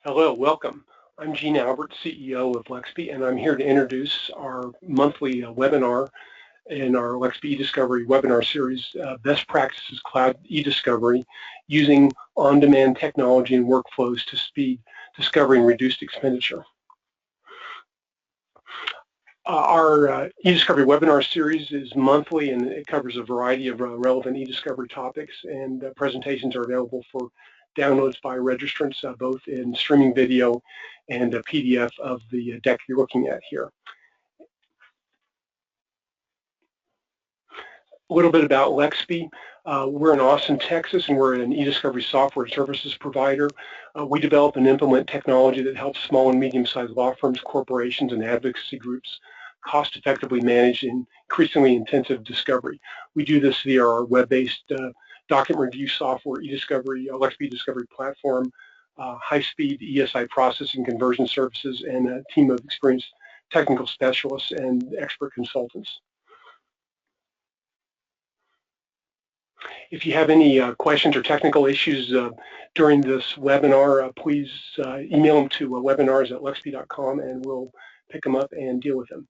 Hello, welcome. I'm Gene Albert, CEO of Lexbe, and I'm here to introduce our monthly webinar in our Lexbe eDiscovery webinar series, Best Practices Cloud eDiscovery, using on-demand technology and workflows to speed discovery and reduce expenditure. Our eDiscovery webinar series is monthly, and it covers a variety of relevant eDiscovery topics, and presentations are available for downloads by registrants, both in streaming video and a PDF of the deck you're looking at here. A little bit about Lexbe. We're in Austin, Texas, and we're an eDiscovery software services provider. We develop and implement technology that helps small and medium-sized law firms, corporations, and advocacy groups cost-effectively manage increasingly intensive discovery. We do this via our web-based document review software, eDiscovery, Lexbe eDiscovery platform, high-speed ESI processing conversion services, and a team of experienced technical specialists and expert consultants. If you have any questions or technical issues during this webinar, please email them to webinars@lexbe.com, and we'll pick them up and deal with them.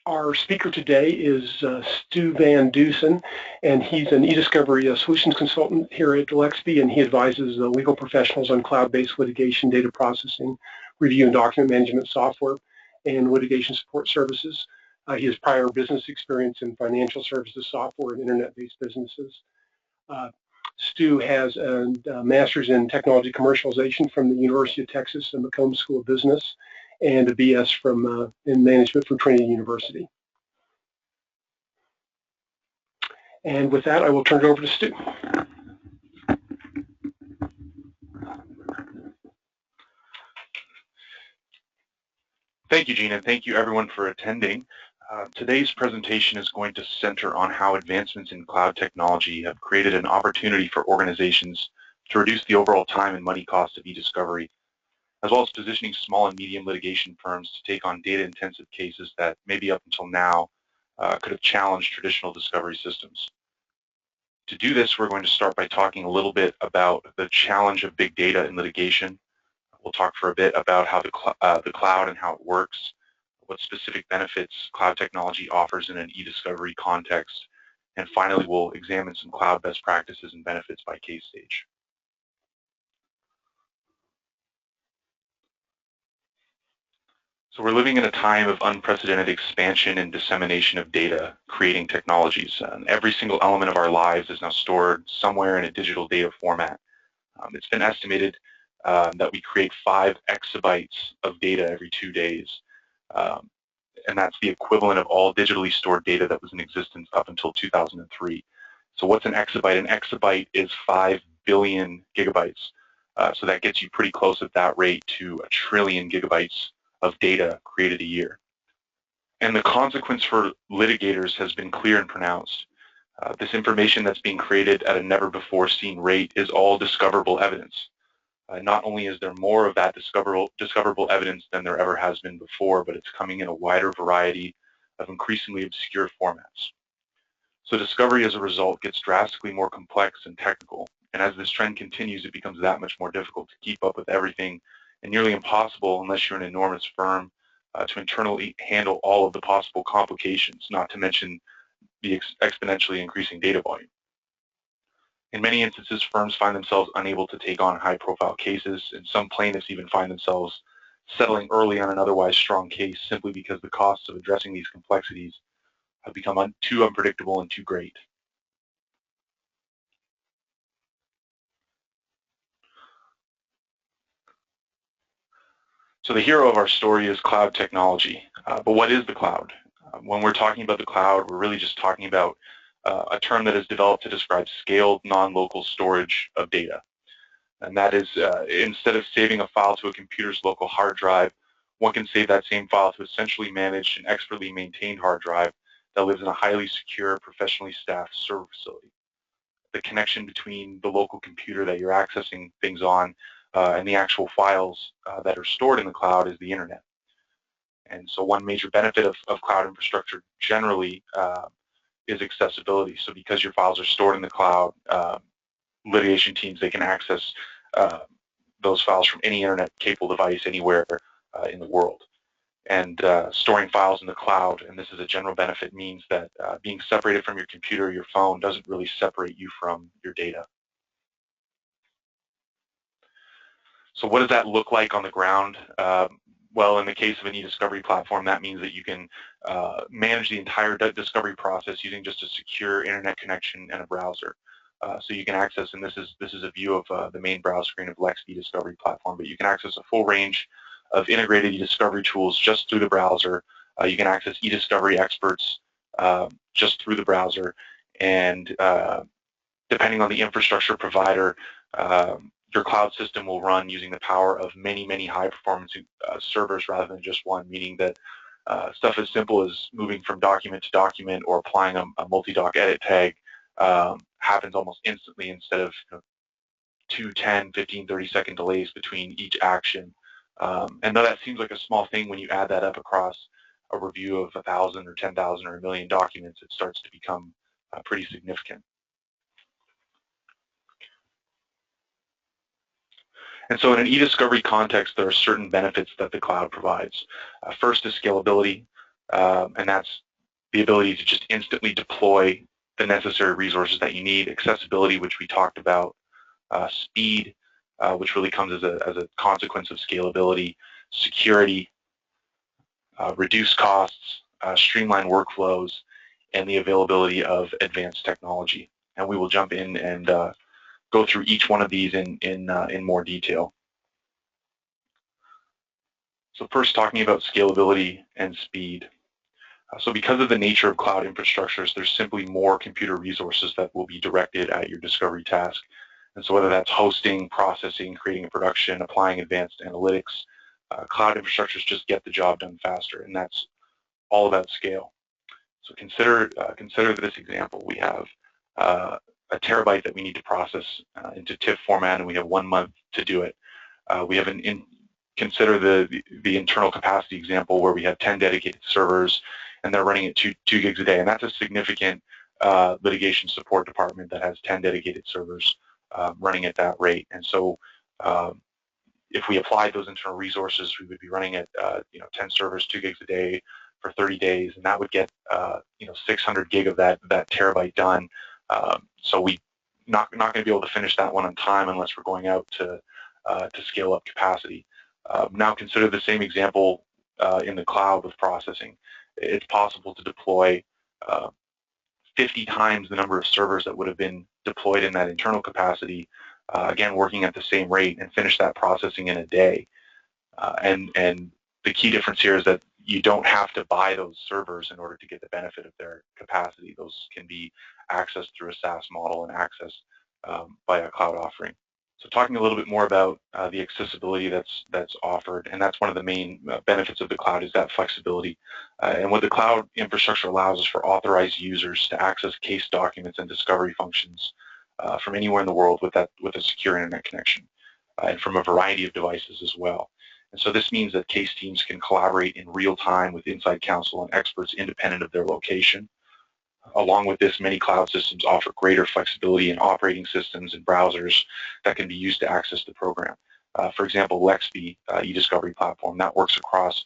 Our speaker today is Stu Van Dusen, and he's an eDiscovery solutions consultant here at Lexbe, and he advises legal professionals on cloud-based litigation, data processing, review and document management software, and litigation support services. He has prior business experience in financial services, software, and internet-based businesses. Stu has a master's in technology commercialization from the University of Texas and McCombs School of Business, and a BS in management from Trinity University. And with that, I will turn it over to Stu. Thank you, Gene, and thank you everyone for attending. Today's presentation is going to center on how advancements in cloud technology have created an opportunity for organizations to reduce the overall time and money costs of eDiscovery, as well as positioning small and medium litigation firms to take on data-intensive cases that maybe up until now could have challenged traditional discovery systems. To do this, we're going to start by talking a little bit about the challenge of big data in litigation. We'll talk for a bit about how the cloud and how it works, what specific benefits cloud technology offers in an eDiscovery context, and finally we'll examine some cloud best practices and benefits by case stage. So we're living in a time of unprecedented expansion and dissemination of data, creating technologies. Every single element of our lives is now stored somewhere in a digital data format. It's been estimated that we create 5 exabytes of data every 2 days. And that's the equivalent of all digitally stored data that was in existence up until 2003. So what's an exabyte? An exabyte is 5 billion gigabytes. So that gets you pretty close at that rate to 1 trillion gigabytes of data created a year. And the consequence for litigators has been clear and pronounced. This information that's being created at a never-before-seen rate is all discoverable evidence. Not only is there more of that discoverable evidence than there ever has been before, but it's coming in a wider variety of increasingly obscure formats. So discovery as a result gets drastically more complex and technical, and as this trend continues, it becomes that much more difficult to keep up with everything, and nearly impossible unless you're an enormous firm to internally handle all of the possible complications, not to mention the exponentially increasing data volume. In many instances, firms find themselves unable to take on high-profile cases, and some plaintiffs even find themselves settling early on an otherwise strong case simply because the costs of addressing these complexities have become too unpredictable and too great. So the hero of our story is cloud technology. But what is the cloud? When we're talking about the cloud, we're really just talking about a term that is developed to describe scaled non-local storage of data. And that is, instead of saving a file to a computer's local hard drive, one can save that same file to a centrally managed and expertly maintained hard drive that lives in a highly secure, professionally staffed server facility. The connection between the local computer that you're accessing things on and the actual files that are stored in the cloud is the internet. And so one major benefit of cloud infrastructure generally is accessibility. So because your files are stored in the cloud, litigation teams, they can access those files from any internet-capable device anywhere in the world. And storing files in the cloud, and this is a general benefit, means that being separated from your computer or your phone doesn't really separate you from your data. So what does that look like on the ground? Well, in the case of an eDiscovery platform, that means that you can manage the entire discovery process using just a secure internet connection and a browser. So you can access, and this is a view of the main browse screen of Lexbe eDiscovery platform, but you can access a full range of integrated eDiscovery tools just through the browser. You can access eDiscovery experts just through the browser, and depending on the infrastructure provider, your cloud system will run using the power of many, many high-performance servers rather than just one, meaning that stuff as simple as moving from document to document or applying a multi-doc edit tag happens almost instantly instead of 2, 10, 15, 30-second delays between each action. And though that seems like a small thing, when you add that up across a review of 1,000 or 10,000 or 1,000,000 documents, it starts to become pretty significant. And so in an eDiscovery context, there are certain benefits that the cloud provides. First is scalability, and that's the ability to just instantly deploy the necessary resources that you need. Accessibility, which we talked about. Speed, which really comes as a consequence of scalability. Security, reduced costs, streamlined workflows, and the availability of advanced technology. And we will jump in and go through each one of these in more detail. So first, talking about scalability and speed. So because of the nature of cloud infrastructures, there's simply more computer resources that will be directed at your discovery task. And so whether that's hosting, processing, creating a production, applying advanced analytics, cloud infrastructures just get the job done faster, and that's all about scale. So consider this example. We have a terabyte that we need to process into TIFF format, and we have 1 month to do it. We have consider the internal capacity example where we have 10 dedicated servers, and they're running at 2 gigs a day, and that's a significant litigation support department that has 10 dedicated servers running at that rate. And so if we applied those internal resources, we would be running at 10 servers, 2 gigs a day for 30 days, and that would get 600 gig of that terabyte done. So we not going to be able to finish that one on time unless we're going out to scale up capacity. Now consider the same example in the cloud with processing. It's possible to deploy 50 times the number of servers that would have been deployed in that internal capacity, again working at the same rate, and finish that processing in a day. And the key difference here is that you don't have to buy those servers in order to get the benefit of their capacity. Those can be accessed through a SaaS model and accessed by a cloud offering. So talking a little bit more about the accessibility that's offered, and that's one of the main benefits of the cloud, is that flexibility. And what the cloud infrastructure allows is for authorized users to access case documents and discovery functions from anywhere in the world with a secure internet connection, and from a variety of devices as well. And so this means that case teams can collaborate in real time with inside counsel and experts independent of their location. Along with this, many cloud systems offer greater flexibility in operating systems and browsers that can be used to access the program. For example, Lexbe eDiscovery platform, that works across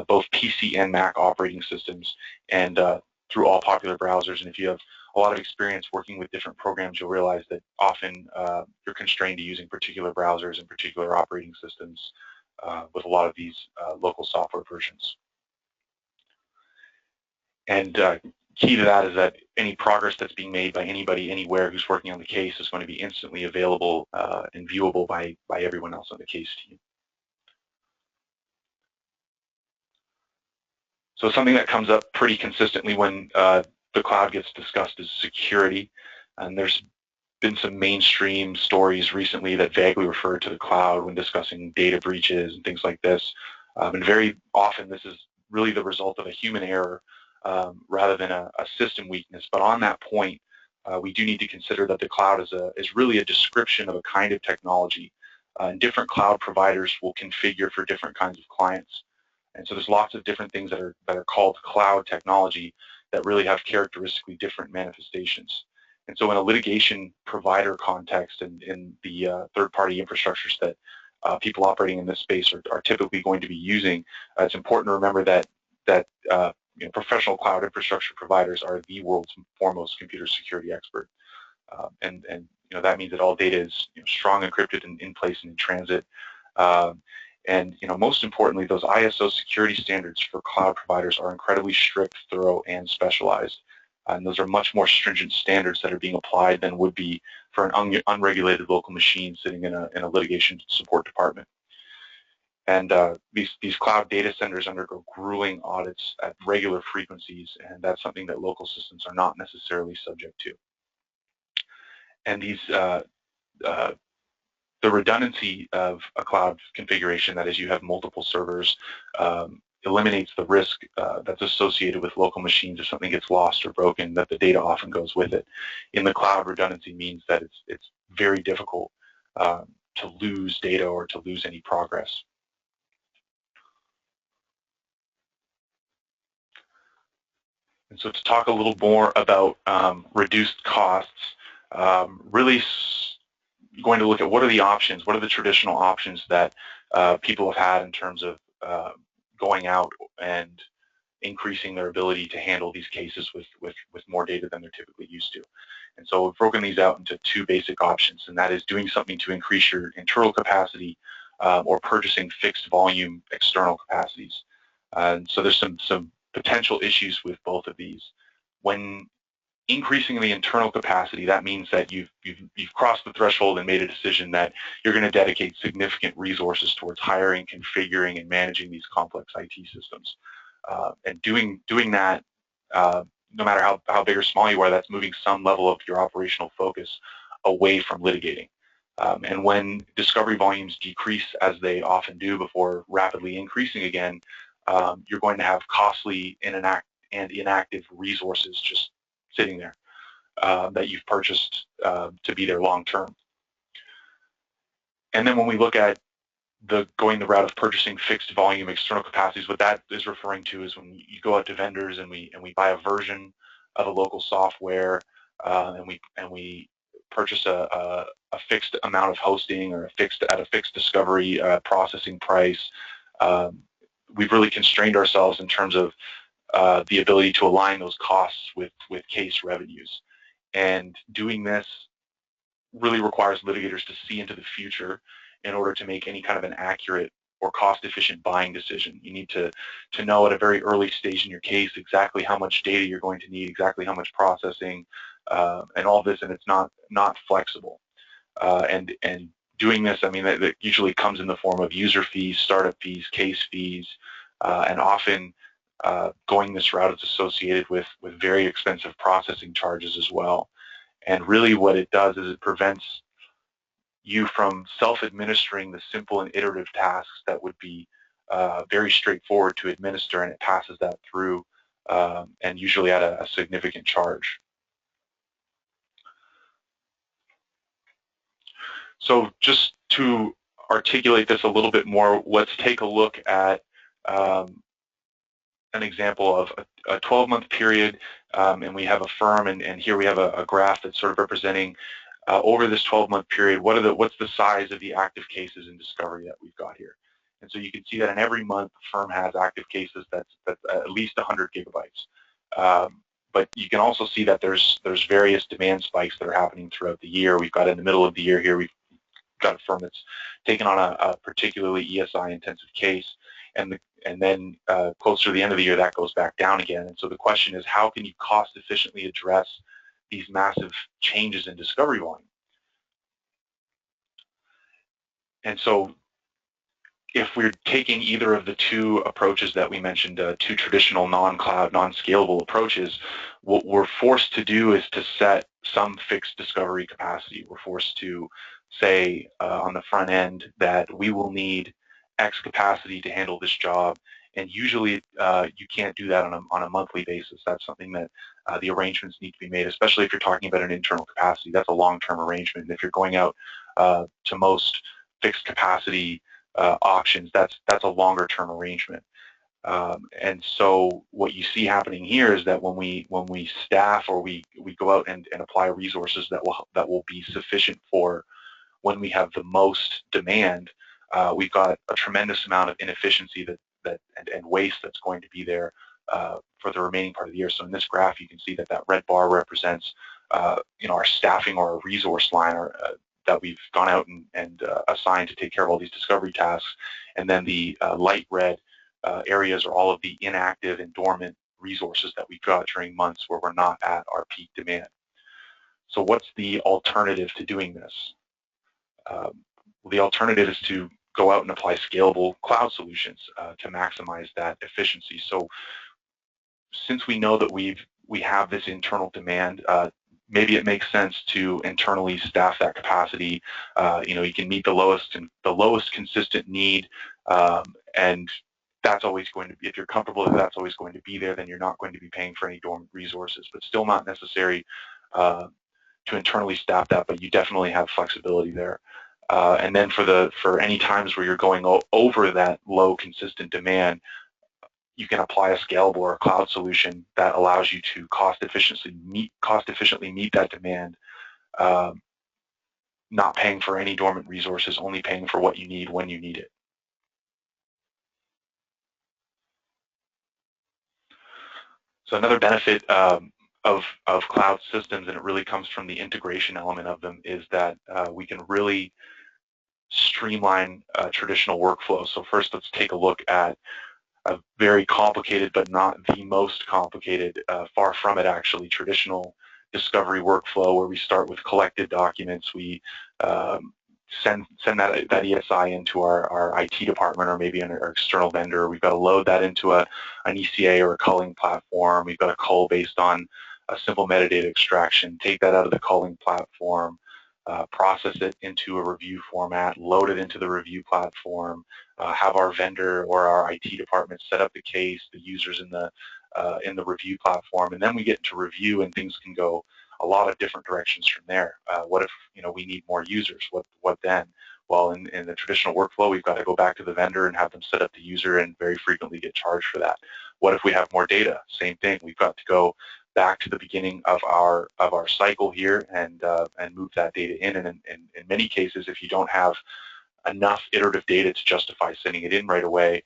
both PC and Mac operating systems and through all popular browsers. And if you have a lot of experience working with different programs, you'll realize that often you're constrained to using particular browsers and particular operating systems with a lot of these local software versions. And key to that is that any progress that's being made by anybody anywhere who's working on the case is going to be instantly available and viewable by everyone else on the case team. So something that comes up pretty consistently when the cloud gets discussed is security. And there's been some mainstream stories recently that vaguely refer to the cloud when discussing data breaches and things like this. And very often this is really the result of a human error rather than a system weakness. But on that point, we do need to consider that the cloud is really a description of a kind of technology. And different cloud providers will configure for different kinds of clients. And so there's lots of different things that are called cloud technology that really have characteristically different manifestations. And so in a litigation provider context and in the third-party infrastructures that people operating in this space are typically going to be using, it's important to remember that professional cloud infrastructure providers are the world's foremost computer security expert. And that means that all data is strong encrypted and in place and in transit. And most importantly, those ISO security standards for cloud providers are incredibly strict, thorough, and specialized. And those are much more stringent standards that are being applied than would be for an unregulated local machine sitting in a litigation support department. And these cloud data centers undergo grueling audits at regular frequencies, and that's something that local systems are not necessarily subject to. And the redundancy of a cloud configuration, that is, you have multiple servers, eliminates the risk that's associated with local machines if something gets lost or broken, that the data often goes with it. In the cloud, redundancy means that it's very difficult to lose data or to lose any progress. And so to talk a little more about reduced costs, really going to look at what are the options, what are the traditional options that people have had in terms of going out and increasing their ability to handle these cases with more data than they're typically used to. And so we've broken these out into two basic options, and that is doing something to increase your internal capacity or purchasing fixed volume external capacities. So there's some potential issues with both of these. When increasing the internal capacity, that means that you've crossed the threshold and made a decision that you're going to dedicate significant resources towards hiring, configuring, and managing these complex IT systems. And doing that, no matter how big or small you are, that's moving some level of your operational focus away from litigating. And when discovery volumes decrease, as they often do before rapidly increasing again, you're going to have costly and inactive resources just sitting there that you've purchased to be there long term. And then when we look at going the route of purchasing fixed volume external capacities, what that is referring to is when you go out to vendors and we buy a version of a local software and we purchase a fixed amount of hosting or at a fixed discovery processing price. We've really constrained ourselves in terms of the ability to align those costs with case revenues. And doing this really requires litigators to see into the future in order to make any kind of an accurate or cost-efficient buying decision. You need to know at a very early stage in your case exactly how much data you're going to need, exactly how much processing, and all this, and it's not flexible. And doing this, I mean, that usually comes in the form of user fees, startup fees, case fees, and often going this route is associated with very expensive processing charges as well. And really what it does is it prevents you from self-administering the simple and iterative tasks that would be very straightforward to administer, and it passes that through and usually at a significant charge. So just to articulate this a little bit more, let's take a look at an example of a 12-month period, and we have a firm, and here we have a graph that's sort of representing over this 12-month period, what's the size of the active cases in discovery that we've got here. And so you can see that in every month, the firm has active cases that's at least 100 gigabytes. But you can also see that there's various demand spikes that are happening throughout the year. We've got in the middle of the year here, we've got a firm that's taken on a particularly ESI-intensive case, and then closer to the end of the year, that goes back down again. And so the question is, how can you cost efficiently address these massive changes in discovery volume? And so if we're taking either of the two approaches that we mentioned, two traditional non-cloud, non-scalable approaches, what we're forced to do is to set some fixed discovery capacity. We're forced to say on the front end that we will need X capacity to handle this job, and usually you can't do that on a monthly basis. That's something that the arrangements need to be made, especially if you're talking about an internal capacity. That's a long-term arrangement. And if you're going out to most fixed capacity auctions, that's a longer-term arrangement. And so what you see happening here is that when we staff or we go out and apply resources that will be sufficient for when we have the most demand, we've got a tremendous amount of inefficiency and waste that's going to be there for the remaining part of the year. So in this graph, you can see that red bar represents our staffing or our resource line that we've gone out and assigned to take care of all these discovery tasks, and then the light red areas are all of the inactive and dormant resources that we've got during months where we're not at our peak demand. So what's the alternative to doing this? The alternative is to go out and apply scalable cloud solutions to maximize that efficiency. So since we know that we have this internal demand, maybe it makes sense to internally staff that capacity. You can meet the lowest consistent need, and that's always going to be, if you're comfortable that that's always going to be there, then you're not going to be paying for any dormant resources, but still not necessary to internally staff that, but you definitely have flexibility there. And then for any times where you're going over that low consistent demand, you can apply a scalable or a cloud solution that allows you to cost efficiently meet that demand, not paying for any dormant resources, only paying for what you need when you need it. So another benefit of cloud systems, and it really comes from the integration element of them, is that we can really streamline traditional workflows. So first, let's take a look at a very complicated, but not the most complicated, far from it actually, traditional discovery workflow where we start with collected documents. We send that ESI into our IT department or maybe our external vendor. We've got to load that into an ECA or a culling platform. We've got to cull based on a simple metadata extraction, take that out of the culling platform, process it into a review format, load it into the review platform, have our vendor or our IT department set up the case, the users in the review platform, and then we get to review, and things can go a lot of different directions from there. What if we need more users? What then? Well, in the traditional workflow, we've got to go back to the vendor and have them set up the user, and very frequently get charged for that. What if we have more data? Same thing. We've got to go back to the beginning of our cycle here and move that data in. And in many cases, if you don't have enough iterative data to justify sending it in right away,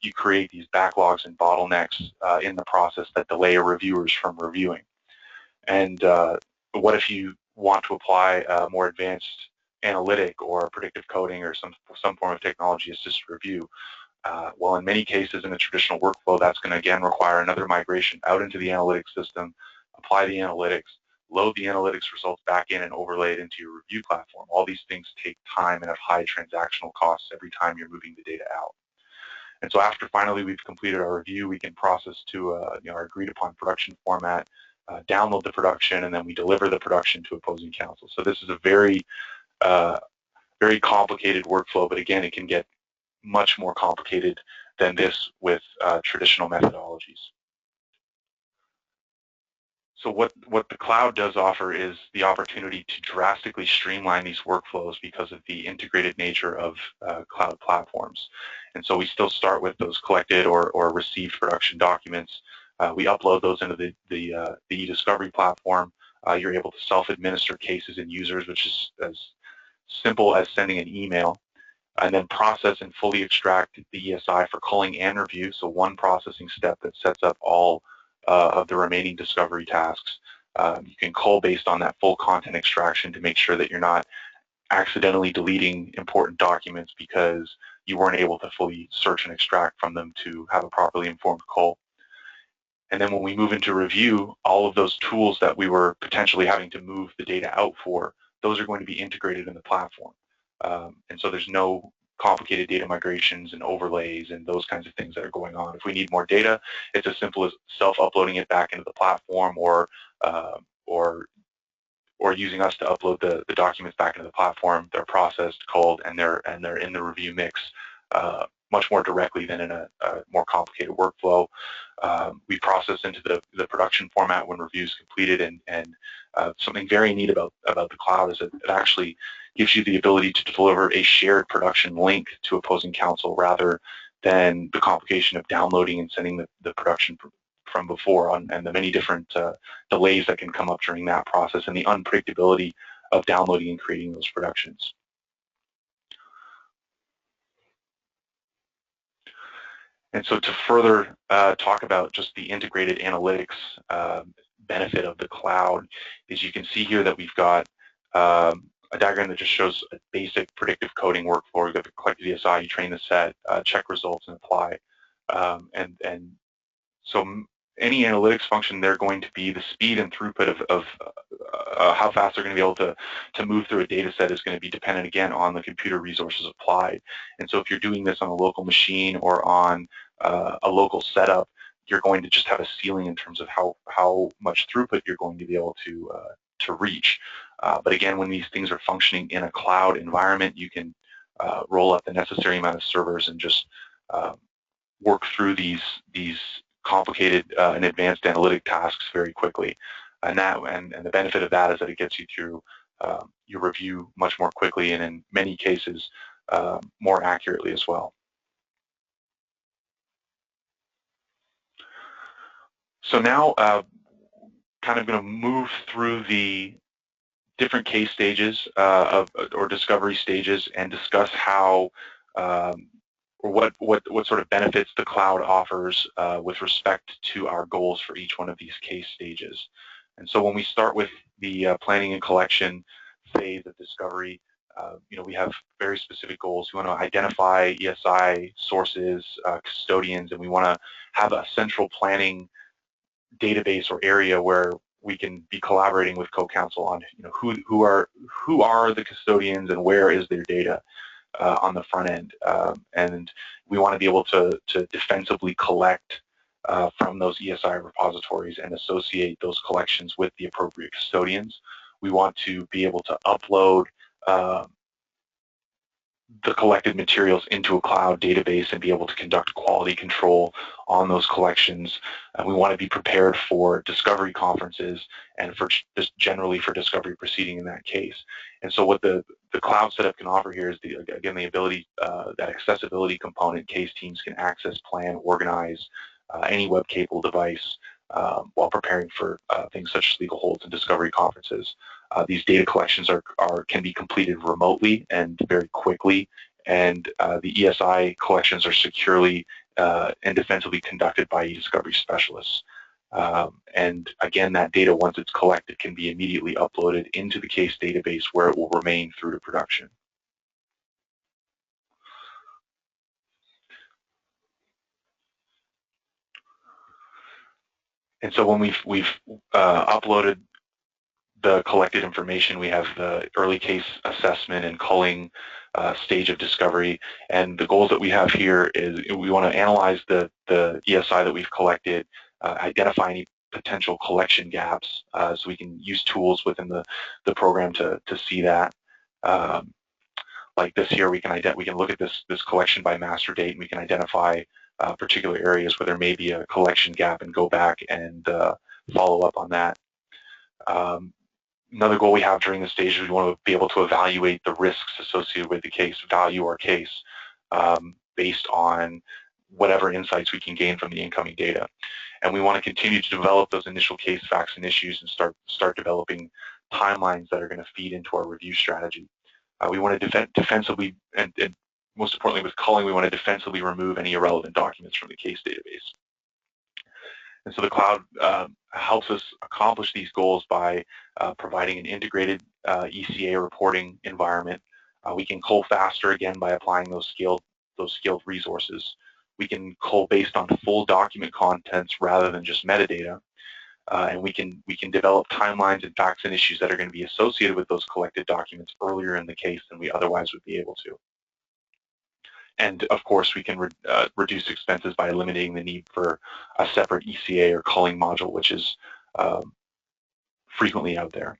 you create these backlogs and bottlenecks in the process that delay reviewers from reviewing. And what if you want to apply a more advanced analytic or predictive coding or some form of technology-assisted review? Well, in many cases in a traditional workflow, that's going to again require another migration out into the analytics system, apply the analytics, load the analytics results back in and overlay it into your review platform. All these things take time and have high transactional costs every time you're moving the data out. And so after finally we've completed our review, we can process to our agreed upon production format, download the production, and then we deliver the production to opposing counsel. So this is a very, very complicated workflow, but again, it can get much more complicated than this with traditional methodologies. So what the cloud does offer is the opportunity to drastically streamline these workflows because of the integrated nature of cloud platforms. And so we still start with those collected or received production documents. We upload those into the eDiscovery platform. You're able to self-administer cases and users, which is as simple as sending an email, and then process and fully extract the ESI for culling and review. So one processing step that sets up all of the remaining discovery tasks. You can cull based on that full content extraction to make sure that you're not accidentally deleting important documents because you weren't able to fully search and extract from them to have a properly informed cull. And then when we move into review, all of those tools that we were potentially having to move the data out for, those are going to be integrated in the platform. And so there's no complicated data migrations and overlays and those kinds of things that are going on. If we need more data, it's as simple as self-uploading it back into the platform or using us to upload the documents back into the platform. They're processed, culled, and they're in the review mix much more directly than in a more complicated workflow. We process into the production format when review is completed, and something very neat about the cloud is that it actually gives you the ability to deliver a shared production link to opposing counsel rather than the complication of downloading and sending the production from before and the many different delays that can come up during that process and the unpredictability of downloading and creating those productions. And so to further talk about just the integrated analytics benefit of the cloud is you can see here that we've got a diagram that just shows a basic predictive coding workflow. You've got the collected ESI, you train the set, check results, and apply. And so any analytics function, they're going to be the speed and throughput of how fast they're going to be able to move through a data set is going to be dependent, again, on the computer resources applied. And so if you're doing this on a local machine or on a local setup, you're going to just have a ceiling in terms of how much throughput you're going to be able to reach. But again, when these things are functioning in a cloud environment, you can roll up the necessary amount of servers and just work through these complicated and advanced analytic tasks very quickly. And the benefit of that is that it gets you through your review much more quickly and in many cases more accurately as well. So now kind of going to move through the different case stages or discovery stages and discuss how or what sort of benefits the cloud offers with respect to our goals for each one of these case stages. And so when we start with the planning and collection phase of discovery, we have very specific goals. We want to identify ESI sources, custodians, and we want to have a central planning database or area where we can be collaborating with co-counsel on who are the custodians and where is their data on the front end. And we want to be able to defensively collect from those ESI repositories and associate those collections with the appropriate custodians. We want to be able to upload the collected materials into a cloud database and be able to conduct quality control on those collections. We want to be prepared for discovery conferences and for just generally for discovery proceeding in that case. And so what the cloud setup can offer here is again the ability, that accessibility component. Case teams can access, plan, organize any web-capable device while preparing for things such as legal holds and discovery conferences. These data collections can be completed remotely and very quickly, and the ESI collections are securely and defensively conducted by eDiscovery specialists. And again, that data, once it's collected, can be immediately uploaded into the case database where it will remain through to production. And so when we've uploaded the collected information, we have the early case assessment and culling stage of discovery. And the goals that we have here is we want to analyze the ESI that we've collected, identify any potential collection gaps, so we can use tools within the program to see that. Like this here, we can look at this collection by master date, and we can identify particular areas where there may be a collection gap and go back and follow up on that. Another goal we have during this stage is we want to be able to evaluate the risks associated with the case, value our case, based on whatever insights we can gain from the incoming data. And we want to continue to develop those initial case facts and issues and start developing timelines that are going to feed into our review strategy. We want to defensively, and most importantly with culling, we want to defensively remove any irrelevant documents from the case database. And so the cloud helps us accomplish these goals by providing an integrated ECA reporting environment. We can cull faster, again, by applying those scaled resources. We can cull based on full document contents rather than just metadata. And we can develop timelines and facts and issues that are going to be associated with those collected documents earlier in the case than we otherwise would be able to. And of course, we can reduce expenses by eliminating the need for a separate ECA or culling module, which is frequently out there.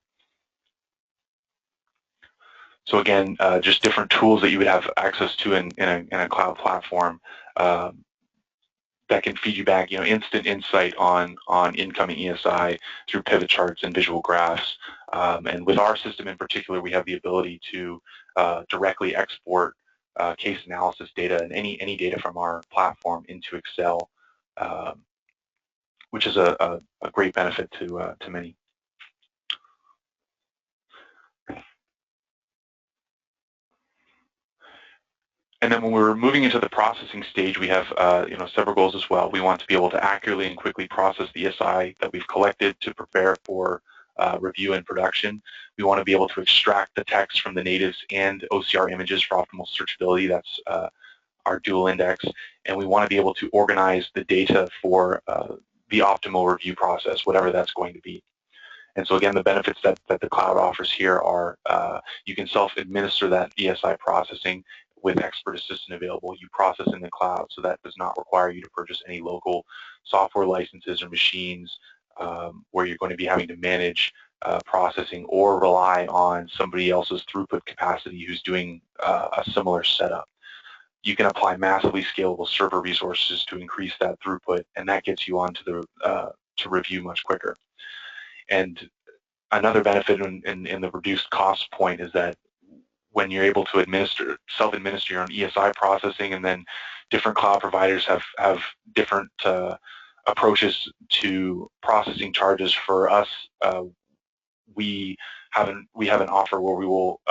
So again, just different tools that you would have access to in a cloud platform that can feed you back, instant insight on incoming ESI through pivot charts and visual graphs. And with our system in particular, we have the ability to directly export case analysis data and any data from our platform into Excel, which is a great benefit to many. And then when we're moving into the processing stage, we have several goals as well. We want to be able to accurately and quickly process the ESI that we've collected to prepare for review and production. We want to be able to extract the text from the natives and OCR images for optimal searchability. That's our dual index. And we want to be able to organize the data for the optimal review process, whatever that's going to be. And so again, the benefits that the cloud offers here are you can self-administer that ESI processing with expert assistant available. You process in the cloud, so that does not require you to purchase any local software licenses or machines where you're going to be having to manage processing or rely on somebody else's throughput capacity who's doing a similar setup. You can apply massively scalable server resources to increase that throughput, and that gets you onto the to review much quicker. And another benefit in the reduced cost point is that when you're able to self-administer your own ESI processing, and then different cloud providers have different approaches to processing charges. For us, we have an offer where we will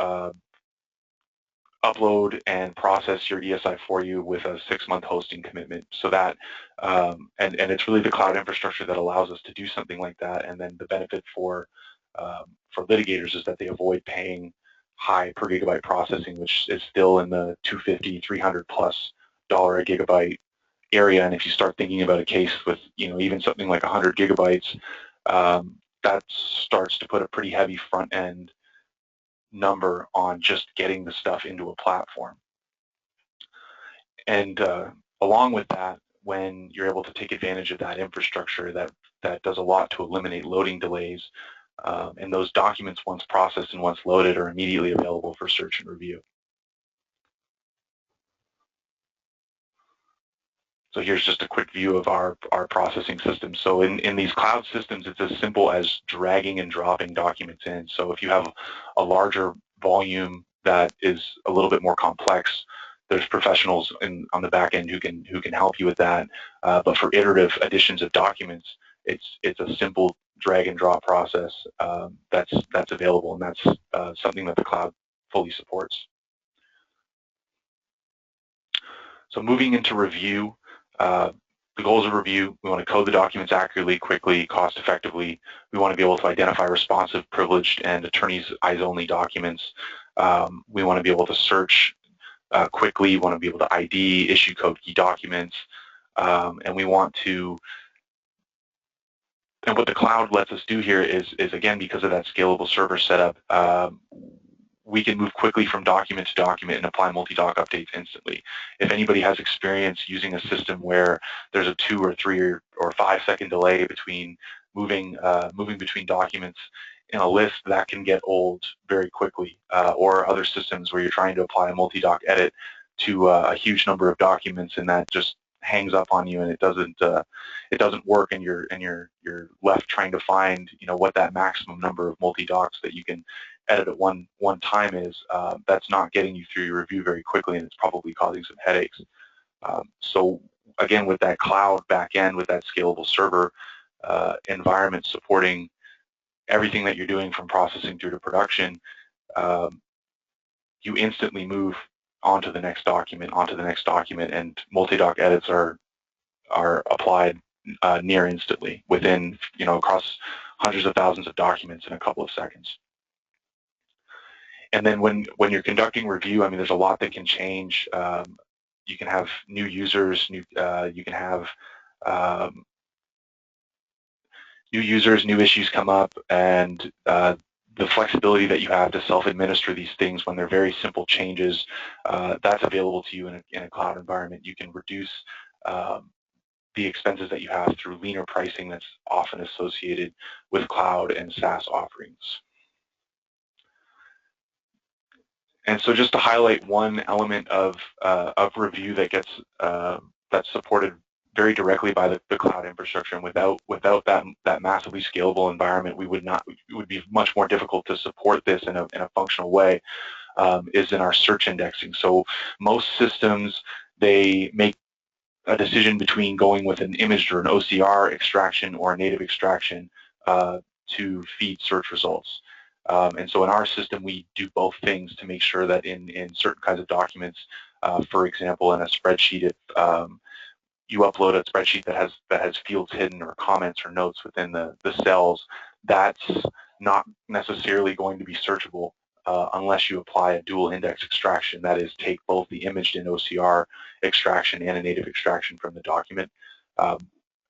upload and process your ESI for you with a 6-month hosting commitment. So that, and it's really the cloud infrastructure that allows us to do something like that. And then the benefit for litigators is that they avoid paying high per gigabyte processing, which is still in the $250, $300 plus a gigabyte area. And if you start thinking about a case with even something like 100 gigabytes, that starts to put a pretty heavy front end number on just getting the stuff into a platform. And along with that, when you're able to take advantage of that infrastructure, that does a lot to eliminate loading delays. And those documents, once processed and once loaded, are immediately available for search and review. So here's just a quick view of our processing system. So in these cloud systems, it's as simple as dragging and dropping documents in. So if you have a larger volume that is a little bit more complex, there's professionals on the back end who can help you with that. But for iterative additions of documents, it's a simple drag and drop process that's available, and that's something that the cloud fully supports. So moving into review, the goals of review: we want to code the documents accurately, quickly, cost effectively. We want to be able to identify responsive, privileged, and attorneys' eyes-only documents. We want to be able to search quickly. We want to be able to ID, issue code key documents, and we want to. And what the cloud lets us do here is again, because of that scalable server setup, we can move quickly from document to document and apply multi-doc updates instantly. If anybody has experience using a system where there's a 2 or 3 or 5 second delay between moving between documents in a list, that can get old very quickly. Or other systems where you're trying to apply a multi-doc edit to a huge number of documents, and that just hangs up on you, and it doesn't work, and you're left trying to find what that maximum number of multi-docs that you can edit at one time is. That's not getting you through your review very quickly, and it's probably causing some headaches. So again, with that cloud backend, with that scalable server environment supporting everything that you're doing from processing through to production, you instantly move onto the next document, and multi-doc edits are applied near instantly within, across hundreds of thousands of documents in a couple of seconds. And then when you're conducting review, I mean, there's a lot that can change. You can have new users, new issues come up, and the flexibility that you have to self-administer these things when they're very simple changes, that's available to you in a cloud environment. You can reduce the expenses that you have through leaner pricing that's often associated with cloud and SaaS offerings. And so just to highlight one element of review that gets that's supported very directly by the cloud infrastructure, and without that massively scalable environment, it would be much more difficult to support this in a functional way. is in our search indexing. So most systems, they make a decision between going with an imaged or an OCR extraction or a native extraction to feed search results. And so in our system, we do both things to make sure that in certain kinds of documents, for example, in a spreadsheet, if you upload a spreadsheet that has fields hidden or comments or notes within the cells, that's not necessarily going to be searchable unless you apply a dual index extraction, that is, take both the imaged and OCR extraction and a native extraction from the document.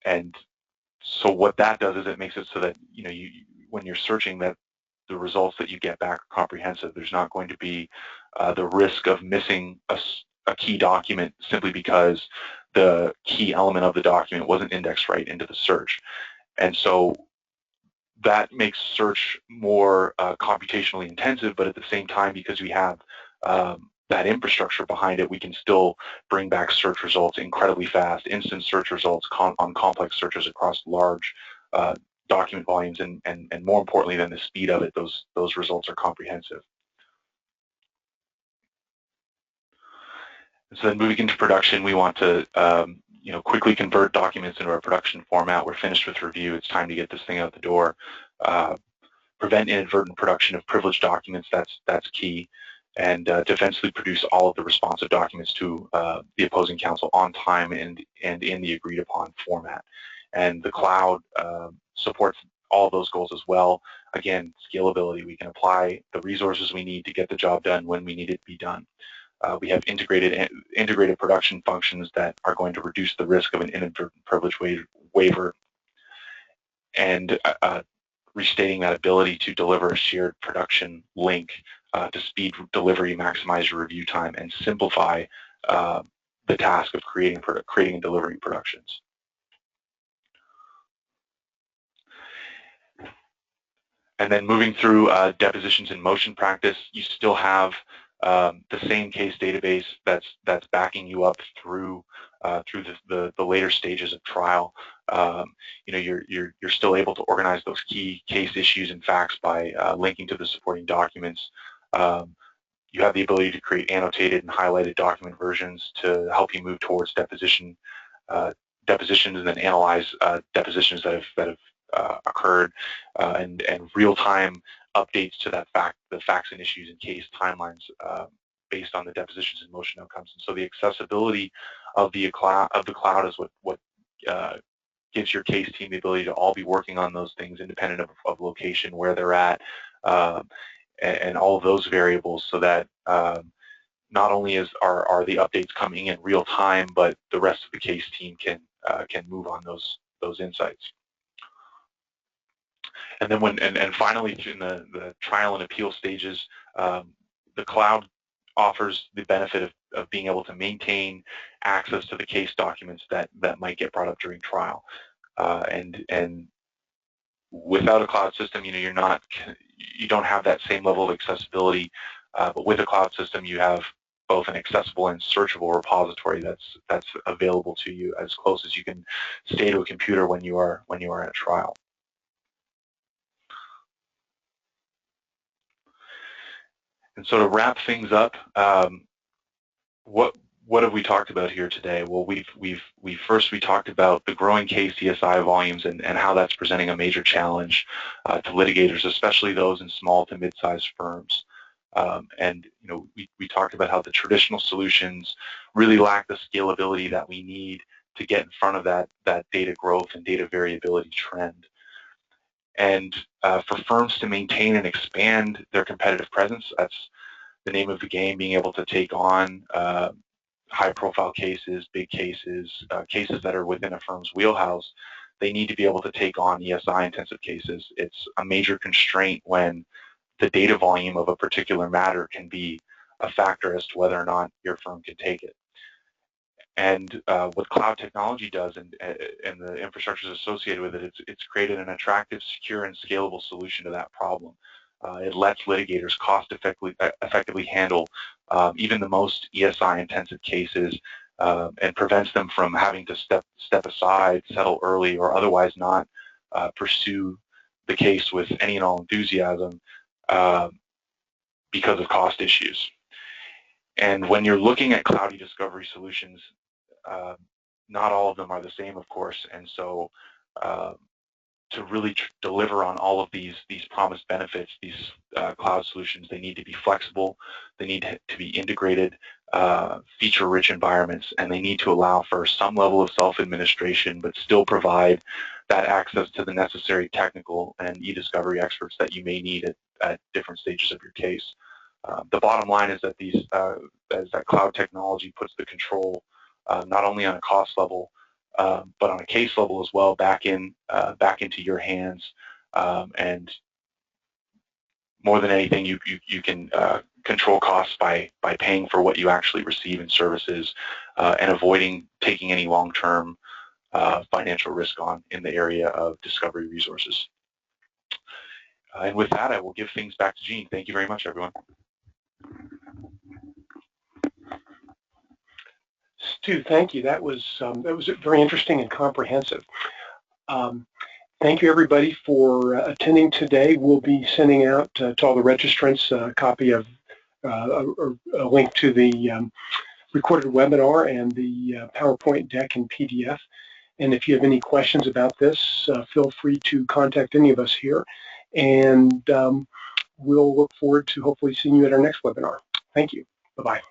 And so what that does is it makes it so that when you're searching, that the results that you get back are comprehensive. There's not going to be the risk of missing a key document simply because the key element of the document wasn't indexed right into the search. And so that makes search more computationally intensive, but at the same time, because we have that infrastructure behind it, we can still bring back search results incredibly fast, instant search results on complex searches across large document volumes, and more importantly than the speed of it, those results are comprehensive. So then moving into production, we want to quickly convert documents into a production format. We're finished with review. It's time to get this thing out the door. Prevent inadvertent production of privileged documents. That's key. And defensively produce all of the responsive documents to the opposing counsel on time and in the agreed upon format. And the cloud supports all of those goals as well. Again, scalability. We can apply the resources we need to get the job done when we need it to be done. We have integrated production functions that are going to reduce the risk of an inadvertent privilege waiver, and restating that ability to deliver a shared production link to speed delivery, maximize your review time, and simplify the task of creating and delivering productions. And then moving through depositions in motion practice, you still have the same case database that's backing you up through the later stages of trial. You're still able to organize those key case issues and facts by linking to the supporting documents. You have the ability to create annotated and highlighted document versions to help you move towards depositions and then analyze depositions that have occurred and real-time updates to the facts and issues and case timelines based on the depositions and motion outcomes. And so the accessibility of the cloud is what gives your case team the ability to all be working on those things independent of location, where they're at, and all of those variables, so that not only are the updates coming in real time, but the rest of the case team can move on those insights. And then and finally, in the trial and appeal stages, the cloud offers the benefit of being able to maintain access to the case documents that might get brought up during trial. And without a cloud system, you don't have that same level of accessibility. But with a cloud system, you have both an accessible and searchable repository that's available to you as close as you can stay to a computer when you are at trial. And so to wrap things up, what have we talked about here today? Well, we talked about the growing case CSI volumes and how that's presenting a major challenge to litigators, especially those in small to mid-sized firms. And we talked about how the traditional solutions really lack the scalability that we need to get in front of that data growth and data variability trend. And for firms to maintain and expand their competitive presence, that's the name of the game, being able to take on high-profile cases, big cases, cases that are within a firm's wheelhouse. They need to be able to take on ESI-intensive cases. It's a major constraint when the data volume of a particular matter can be a factor as to whether or not your firm can take it. And what cloud technology does and the infrastructures associated with it, it's created an attractive, secure, and scalable solution to that problem. It lets litigators cost-effectively handle even the most ESI-intensive cases and prevents them from having to step aside, settle early, or otherwise not pursue the case with any and all enthusiasm because of cost issues. And when you're looking at cloud eDiscovery solutions, not all of them are the same, of course, and so to really deliver on all of these promised benefits, these cloud solutions, they need to be flexible, they need to be integrated, feature-rich environments, and they need to allow for some level of self-administration, but still provide that access to the necessary technical and eDiscovery experts that you may need at different stages of your case. The bottom line is that as that cloud technology puts the control not only on a cost level, but on a case level as well, back into your hands, and more than anything, you can control costs by paying for what you actually receive in services, and avoiding taking any long-term financial risk on in the area of discovery resources. And with that, I will give things back to Gene. Thank you very much, everyone. Stu, thank you. That was very interesting and comprehensive. Thank you, everybody, for attending today. We'll be sending out to all the registrants a copy of a link to the recorded webinar and the PowerPoint deck and PDF. And if you have any questions about this, feel free to contact any of us here. And we'll look forward to hopefully seeing you at our next webinar. Thank you. Bye-bye.